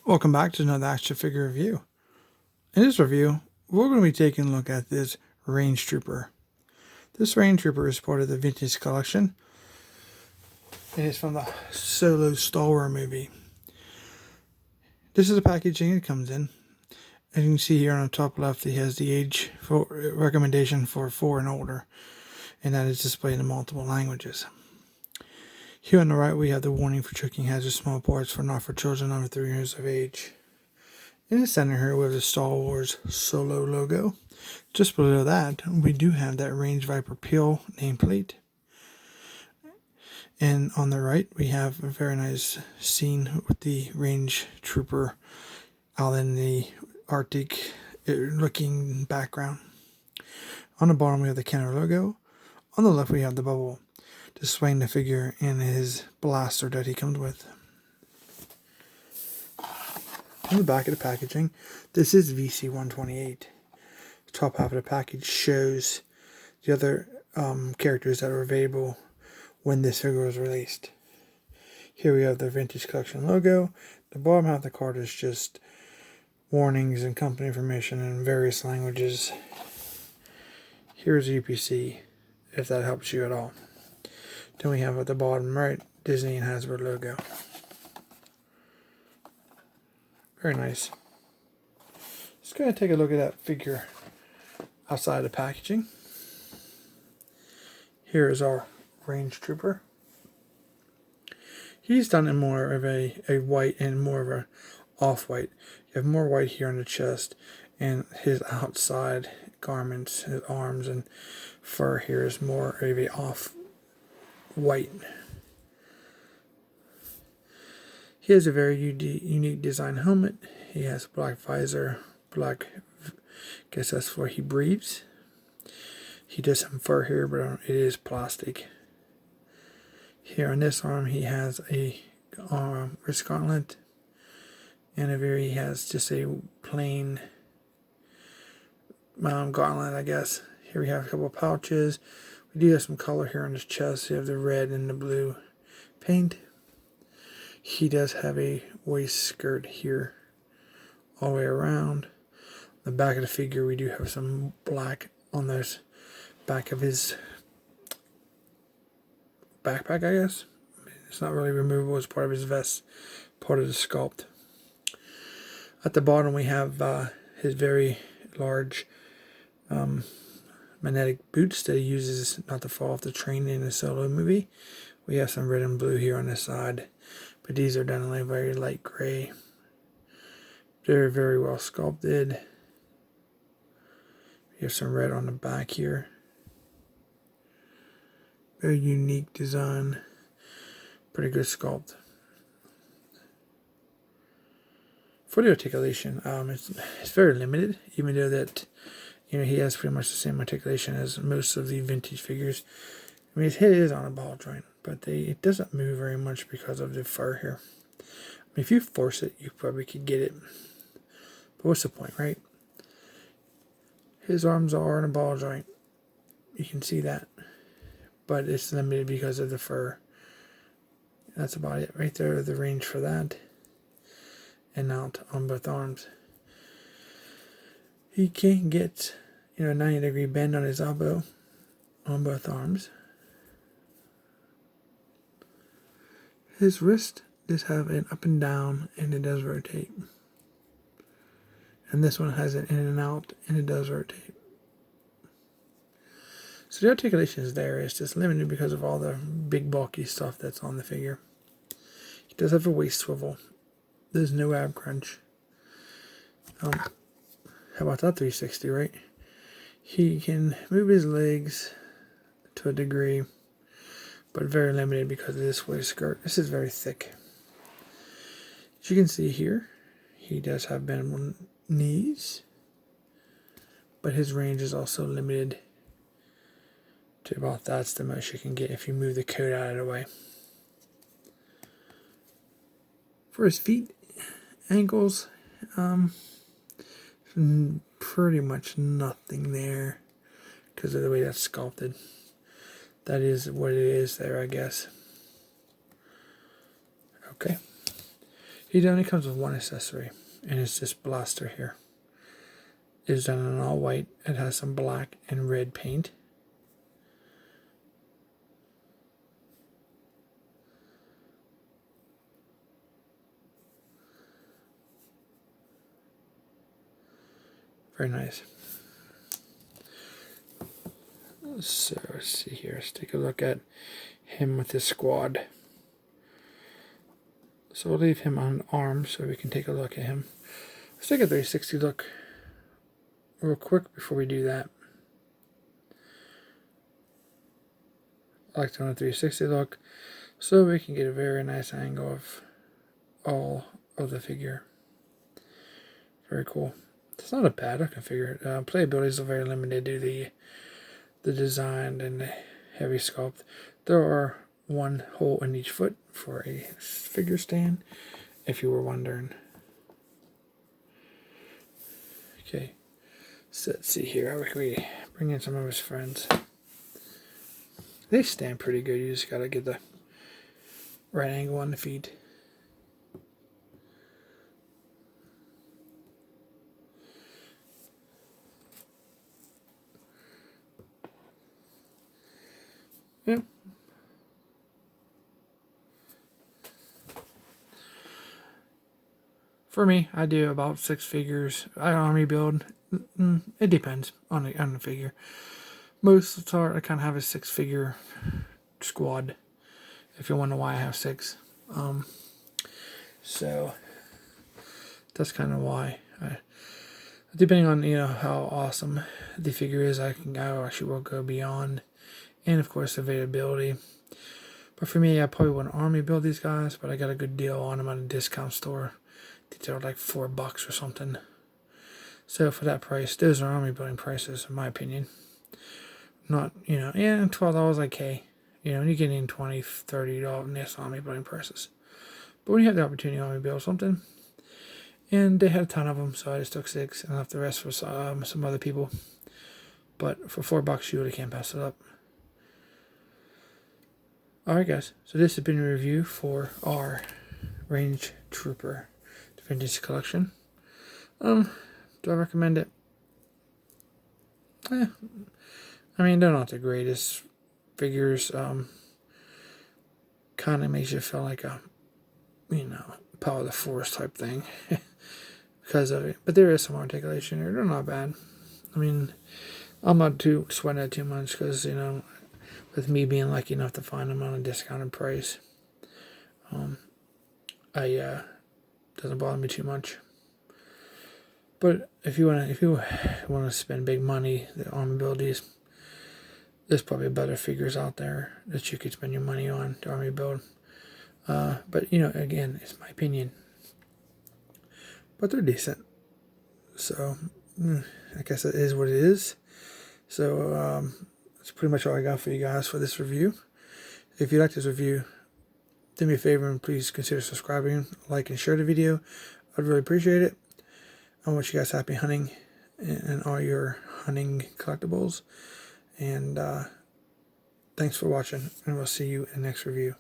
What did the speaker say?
Welcome back to another action figure review. In this review, we're going to be taking a look at this Range Trooper. This Range Trooper is part of the Vintage Collection. It is from the Solo Star Wars movie. This is the packaging it comes in. As you can see here on the top left, it has the age recommendation for 4 and older, and that is displayed in multiple languages. Here on the right, we have the warning for choking hazard small parts not for children under 3 years of age. In the center here, we have the Star Wars Solo logo. Just below that, we do have that Range Viper Peel nameplate. And on the right, we have a very nice scene with the Range Trooper out in the Arctic looking background. On the bottom, we have the Kenner logo. On the left, we have the bubble displaying the figure and his blaster that he comes with. On the back of the packaging, this is VC128. The top half of the package shows the other characters that are available when this figure was released. Here we have the Vintage Collection logo. The bottom half of the card is just warnings and company information in various languages. Here's UPC, if that helps you at all. Then we have at the bottom right, Disney and Hasbro logo. Very nice. Just going to take a look at that figure outside the packaging. Here is our Range Trooper. He's done in more of a white and more of a off-white. You have more white here on the chest, and his outside garments, his arms and fur here is more of a off-white. He has a very unique design helmet. He has a black visor, black, I guess that's where he breathes. He does have fur here, but it is plastic. Here on this arm, he has a wrist gauntlet, and he has just a plain gauntlet, I guess. Here we have a couple of pouches. We do have some color here on his chest. You have the red and the blue paint. He does have a waist skirt here all the way around. The back of the figure, we do have some black on the back of his backpack, I guess. It's not really removable. It's part of his vest, part of the sculpt. At the bottom, we have his very large magnetic boots that he uses not to fall off the train in the Solo movie. We have some red and blue here on the side, but these are done in a very light gray. They're very well sculpted. We have some red on the back here. Very unique design. Pretty good sculpt. For the articulation, it's very limited, even though that he has pretty much the same articulation as most of the vintage figures. I mean, his head is on a ball joint, but it doesn't move very much because of the fur here. I mean, if you force it, you probably could get it. But what's the point, right? His arms are on a ball joint. You can see that. But it's limited because of the fur. That's about it right there, the range for that. And out on both arms. He can get, a 90-degree bend on his elbow on both arms. His wrist does have an up and down, and it does rotate. And this one has an in and out, and it does rotate. So the articulation is there. It's just limited because of all the big bulky stuff that's on the figure. He does have a waist swivel. There's no ab crunch. How about that 360, right? He can move his legs to a degree, but very limited because of this waist skirt. This is very thick. As you can see here, he does have bendable knees, but his range is also limited to about that's the most you can get if you move the coat out of the way. For his feet, ankles, pretty much nothing there because of the way that's sculpted. That is what it is there, I guess. Okay. He only comes with one accessory, and it's this blaster here. It is done in all white. It has some black and red paint. Very nice. So let's see here. Let's take a look at him with his squad. So we'll leave him on arm so we can take a look at him. Let's take a 360 look real quick before we do that. I like to do a 360 look so we can get a very nice angle of all of the figure. Very cool. It's not a bad looking figure. Playability is very limited due to the design and the heavy sculpt. There are one hole in each foot for a figure stand, if you were wondering. Okay, so let's see here. How can we bring in some of his friends? They stand pretty good. You just gotta get the right angle on the feet. Yeah. For me, I do about 6 figures. I army build. It depends on the figure. Most of the time, I kind of have a 6-figure squad. If you wonder why I have 6, so that's kind of why. Depending on how awesome the figure is, I actually will go beyond, and of course availability. But for me, I probably wouldn't army build these guys, but I got a good deal on them at a discount store. They're like $4 or something. So for that price, those are army building prices, in my opinion. Not, $12 like, hey, you're getting $20, $30 nice army building prices. But when you have the opportunity to army build something, and they had a ton of them, so I just took 6 and left the rest for some other people. But for $4, you really can't pass it up. Alright guys, so this has been a review for our Range Trooper Vintage Collection. Do I recommend it? I mean, they're not the greatest figures. Kind of makes you feel like a, power of the force type thing because of it. But there is some articulation here. They're not bad. I mean, I'm not too sweating it too much because, with me being lucky enough to find them on a discounted price, doesn't bother me too much. But if you want to spend big money, the army build these, there's probably better figures out there that you could spend your money on to army build. But again, it's my opinion. But they're decent. So I guess it is what it is. So that's pretty much all I got for you guys for this review. If you like this review, do me a favor and please consider subscribing, like, and share the video. I'd really appreciate it. I wish you guys happy hunting and all your hunting collectibles. And thanks for watching, and we'll see you in the next review.